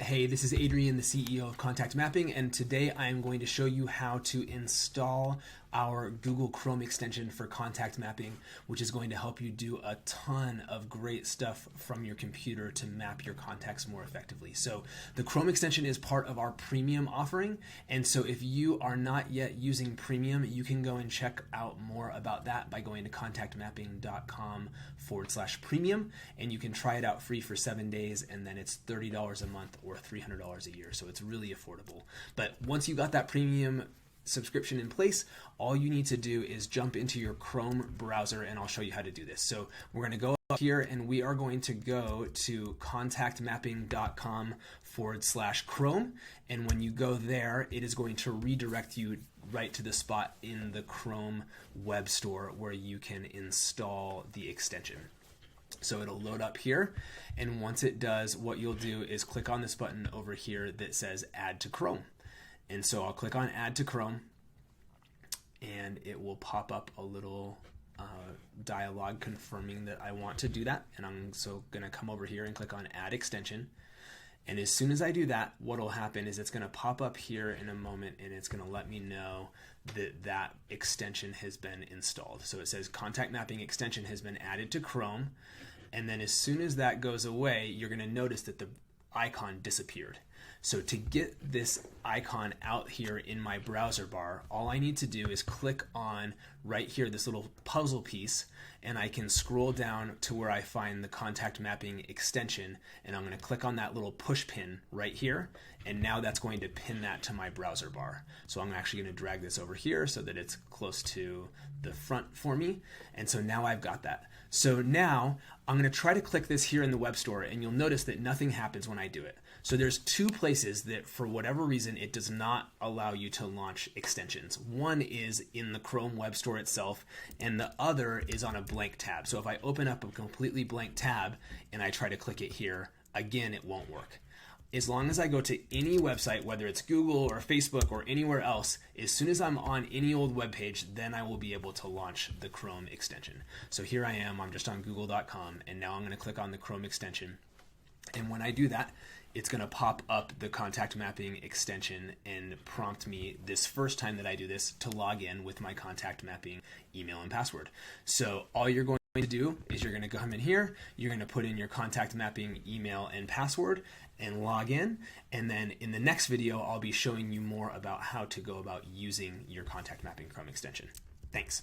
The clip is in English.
Hey, this is Adrian, the CEO of Contact Mapping, and today I am going to show you how to install our Google Chrome extension for contact mapping, which is going to help you do a ton of great stuff from your computer to map your contacts more effectively. So the Chrome extension is part of our premium offering, and so if you are not yet using premium, you can go and check out more about that by going to contactmapping.com/premium, and you can try it out free for 7 days, and then it's $30 a month or $300 a year, so it's really affordable. But once you got that premium subscription in place, all you need to do is jump into your Chrome browser, and I'll show you how to do this. So we're going to go up here and we are going to go to contactmapping.com/Chrome, and when you go there, it is going to redirect you right to the spot in the Chrome web store where you can install the extension. So it'll load up here, and once it does, what you'll do is click on this button over here that says Add to Chrome. And so I'll click on Add to Chrome, and it will pop up a little dialog confirming that I want to do that. And I'm so going to come over here and click on Add Extension. And as soon as I do that, what will happen is it's going to pop up here in a moment, and it's going to let me know that that extension has been installed. So it says Contact Mapping extension has been added to Chrome. And then as soon as that goes away, you're going to notice that the icon disappeared. So to get this icon out here in my browser bar, all I need to do is click on right here, this little puzzle piece, and I can scroll down to where I find the Contact Mapping extension, and I'm going to click on that little push pin right here, and now that's going to pin that to my browser bar. So I'm actually going to drag this over here so that it's close to the front for me, and so now I've got that. So now I'm going to try to click this here in the web store, and you'll notice that nothing happens when I do it. So there's two places that for whatever reason it does not allow you to launch extensions. One is in the Chrome web store itself, and the other is on a blank tab. So if I open up a completely blank tab and I try to click it here, again, it won't work. As long as I go to any website, whether it's Google or Facebook or anywhere else, as soon as I'm on any old web page, then I will be able to launch the Chrome extension. So here I am, I'm just on google.com, and now I'm going to click on the Chrome extension. And when I do that, it's going to pop up the Contact Mapping extension and prompt me this first time that I do this to log in with my Contact Mapping email and password. So all you're going to do is you're going to come in here, you're going to put in your Contact Mapping email and password and log in, and then in the next video I'll be showing you more about how to go about using your Contact Mapping Chrome extension. Thanks.